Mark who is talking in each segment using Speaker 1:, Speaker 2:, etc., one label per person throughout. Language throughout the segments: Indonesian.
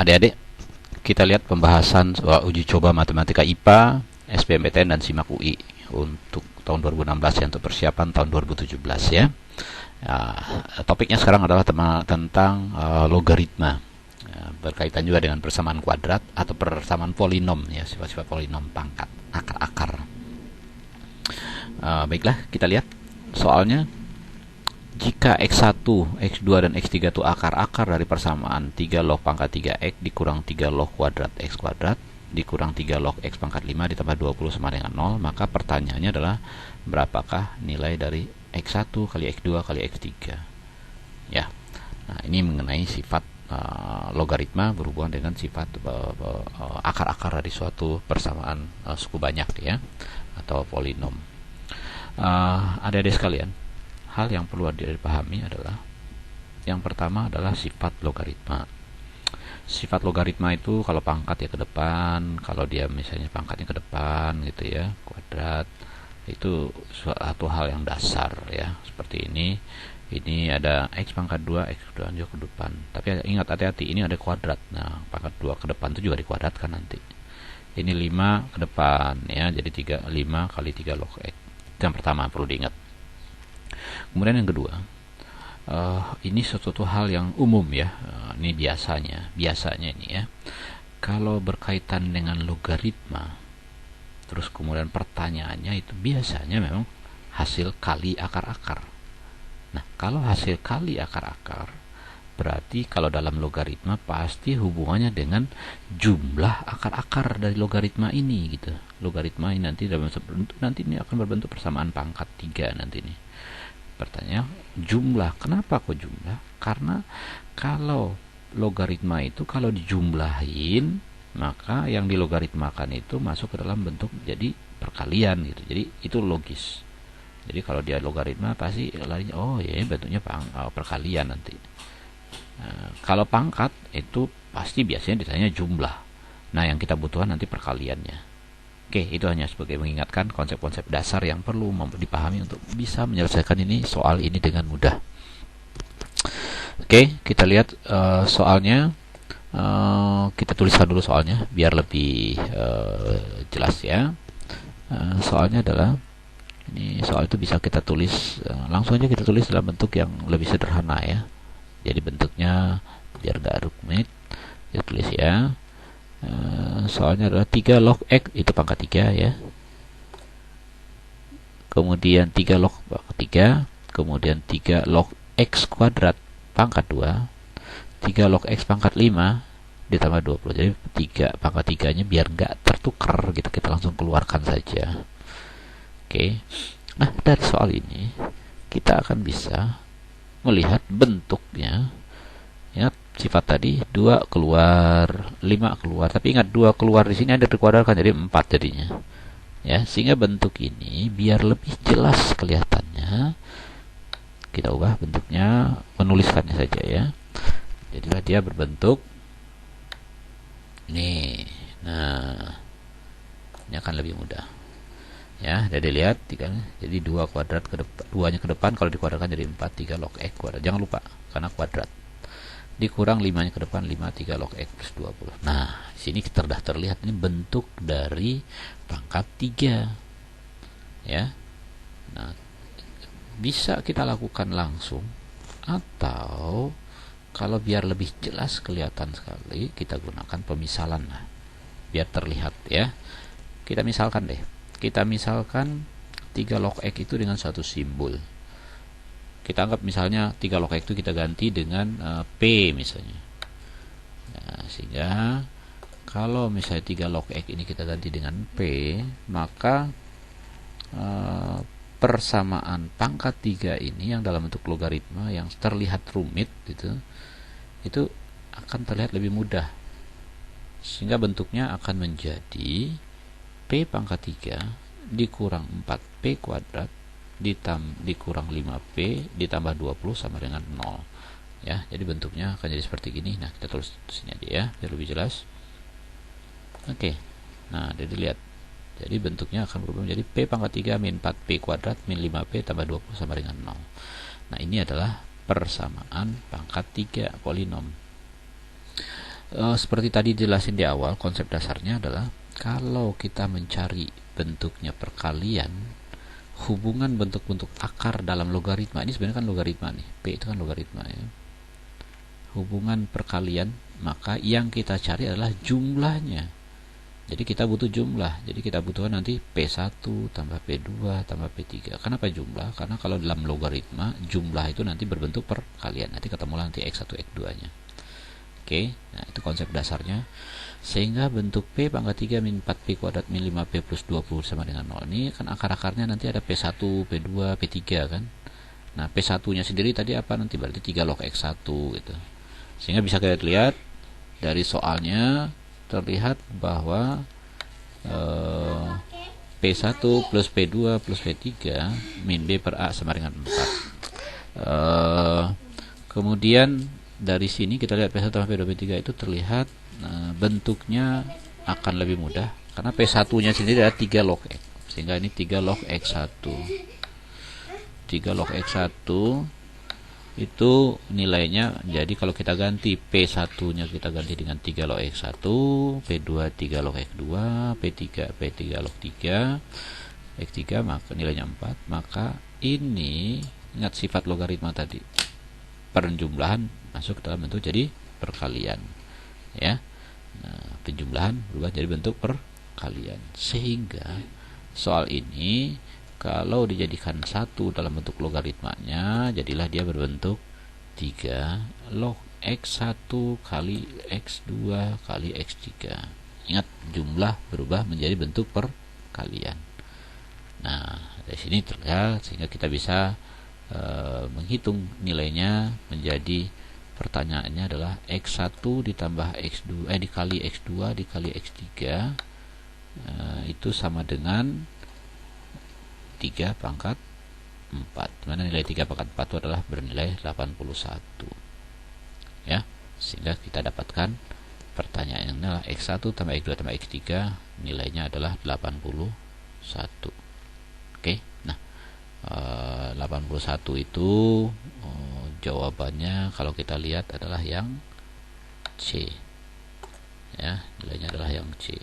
Speaker 1: Adik-adik, kita lihat pembahasan soal uji coba matematika IPA, SBMPTN dan SIMAK UI untuk tahun 2016 ya, untuk persiapan tahun 2017 ya. Topiknya sekarang adalah tentang logaritma. Berkaitan juga dengan persamaan kuadrat atau persamaan polinom ya, sifat-sifat polinom pangkat, akar-akar. Baiklah, kita lihat soalnya. Jika X1, X2, dan X3 itu akar-akar dari persamaan 3 log pangkat 3X dikurang 3 log kuadrat X kuadrat dikurang 3 log X pangkat 5 ditambah 20 sama dengan 0, maka pertanyaannya adalah berapakah nilai dari X1 kali X2 kali X3 ya. Nah, ini mengenai sifat logaritma berhubungan dengan sifat akar-akar dari suatu persamaan suku banyak ya, atau polinom. Adik-adik sekalian, hal yang perlu dipahami adalah yang pertama adalah sifat logaritma. Sifat logaritma itu kalau pangkat ya ke depan, kalau dia misalnya pangkatnya ke depan gitu ya, kuadrat, itu suatu hal yang dasar ya, seperti ini. Ini ada X pangkat 2, X juga ke depan. Tapi ingat, hati-hati, ini ada kuadrat. Nah, pangkat 2 ke depan itu juga dikuadratkan nanti. Ini 5 ke depan ya, jadi 5 kali 3 log X. Itu yang pertama perlu diingat. Kemudian yang kedua, ini suatu hal yang umum ya. Ini biasanya ini ya, kalau berkaitan dengan logaritma, terus kemudian pertanyaannya itu biasanya memang hasil kali akar-akar. Nah, kalau hasil kali akar-akar, berarti kalau dalam logaritma pasti hubungannya dengan jumlah akar-akar dari logaritma ini gitu. Logaritma ini nanti ini akan berbentuk persamaan pangkat 3 nanti nih. Pertanyaan, jumlah. Kenapa kok jumlah? Karena kalau logaritma itu kalau dijumlahin, maka yang dilogaritmakan itu masuk ke dalam bentuk jadi perkalian gitu. Jadi itu logis. Jadi kalau dia logaritma pasti larinya bentuknya perkalian nanti. Kalau pangkat itu pasti biasanya ditanya jumlah. Nah, yang kita butuhkan nanti perkaliannya. Oke, itu hanya sebagai mengingatkan konsep-konsep dasar yang perlu dipahami untuk bisa menyelesaikan soal ini dengan mudah. Oke, kita lihat soalnya. Kita tuliskan dulu soalnya biar lebih jelas ya. Soalnya adalah ini, soal itu bisa kita tulis langsung aja, kita tulis dalam bentuk yang lebih sederhana ya. Jadi bentuknya biar gak rumit, kita tulis ya. Soalnya adalah 3 log X itu pangkat 3 ya. Kemudian 3 log pangkat 3, kemudian 3 log X kuadrat pangkat 2, 3 log X pangkat 5 ditambah 20. Jadi 3 pangkat 3 nya biar gak tertukar gitu, kita langsung keluarkan saja. Oke. Nah, dari soal ini kita akan bisa melihat bentuknya ya. Sifat tadi 2 keluar, 5 keluar. Tapi ingat, 2 keluar di sini ada dikuadratkan jadi 4 jadinya. Ya, sehingga bentuk ini biar lebih jelas kelihatannya, kita ubah bentuknya, menuliskannya saja ya. Jadilah dia berbentuk nih. Nah, ini akan lebih mudah. Ya, jadi lihat jadi 2 kuadrat ke depan, 2-nya ke depan kalau dikuadratkan jadi 4, 3 log X kuadrat. Jangan lupa karena kuadrat. Dikurang 5-nya ke depan 5, 3 log X plus 20. Nah, di sini sudah terlihat ini bentuk dari pangkat 3. Ya. Nah, bisa kita lakukan langsung, atau kalau biar lebih jelas kelihatan sekali, kita gunakan pemisalan lah, biar terlihat ya. Kita misalkan 3 log X itu dengan suatu simbol. Kita anggap misalnya 3 log X itu kita ganti dengan P misalnya. Nah, sehingga kalau misalnya 3 log X ini kita ganti dengan P, maka persamaan pangkat 3 ini yang dalam bentuk logaritma yang terlihat rumit gitu, itu akan terlihat lebih mudah. Sehingga bentuknya akan menjadi P pangkat 3 dikurang 4P kuadrat dikurang 5P ditambah 20 sama dengan 0 ya. Jadi bentuknya akan jadi seperti ini. Nah, kita tulis di sini aja ya biar lebih jelas. Oke. Nah, jadi lihat. Jadi bentuknya akan berubah menjadi P pangkat 3 min 4P kuadrat min 5P tambah 20 sama dengan 0. Nah, ini adalah persamaan pangkat 3 polinom. Seperti tadi jelasin di awal, konsep dasarnya adalah kalau kita mencari bentuknya perkalian, hubungan bentuk-bentuk akar dalam logaritma ini sebenarnya kan logaritma nih, P itu kan logaritma ya. Hubungan perkalian, maka yang kita cari adalah jumlahnya. Jadi kita butuh jumlah. Jadi kita butuhkan nanti P1 tambah P2 tambah P3. Kenapa jumlah? Karena kalau dalam logaritma, jumlah itu nanti berbentuk perkalian. Nanti ketemu nanti X1 X2 nya. Oke, nah itu konsep dasarnya. Sehingga bentuk P pangkat 3 min 4P kuadrat min 5P plus 20 sama dengan 0. Ini kan akar-akarnya nanti ada P1, P2, P3 kan. Nah P1 nya sendiri tadi apa? Nanti berarti 3 log X1 gitu. Sehingga bisa kita lihat dari soalnya terlihat bahwa P1 plus P2 plus P3 min B per A sama dengan 4. Kemudian dari sini kita lihat P1 tambah P2 P3 itu terlihat bentuknya akan lebih mudah karena P1 nya sendiri adalah 3 log X, sehingga ini 3 log X1. 3 log X1 itu nilainya, jadi kalau kita ganti P1 nya kita ganti dengan 3 log X1, P2 3 log X2, P3 log 3 X3, maka nilainya 4. Maka ini ingat sifat logaritma tadi, penjumlahan masuk dalam bentuk jadi perkalian ya. Nah, penjumlahan berubah jadi bentuk perkalian, sehingga soal ini kalau dijadikan 1 dalam bentuk logaritmanya, jadilah dia berbentuk 3 log X1 kali X2 kali X3. Ingat, jumlah berubah menjadi bentuk perkalian. Nah, dari sini terlihat, sehingga kita bisa menghitung nilainya. Menjadi pertanyaannya adalah X1 ditambah X2 dikali X2 dikali X3 itu sama dengan 3 pangkat 4. Mana nilai 3 pangkat 4 itu adalah bernilai 81 ya. Sehingga kita dapatkan pertanyaannya adalah X1 tambah X2 tambah X3 nilainya adalah 81. Oke, nah 81 itu jawabannya kalau kita lihat adalah yang C ya, nilainya adalah yang C.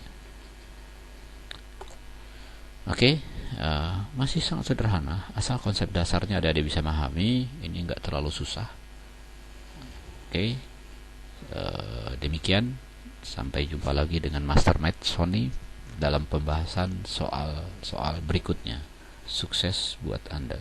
Speaker 1: Oke, masih sangat sederhana, asal konsep dasarnya ada bisa memahami, ini enggak terlalu susah. Oke, demikian, sampai jumpa lagi dengan Master Math Sony dalam pembahasan soal berikutnya. Sukses buat Anda.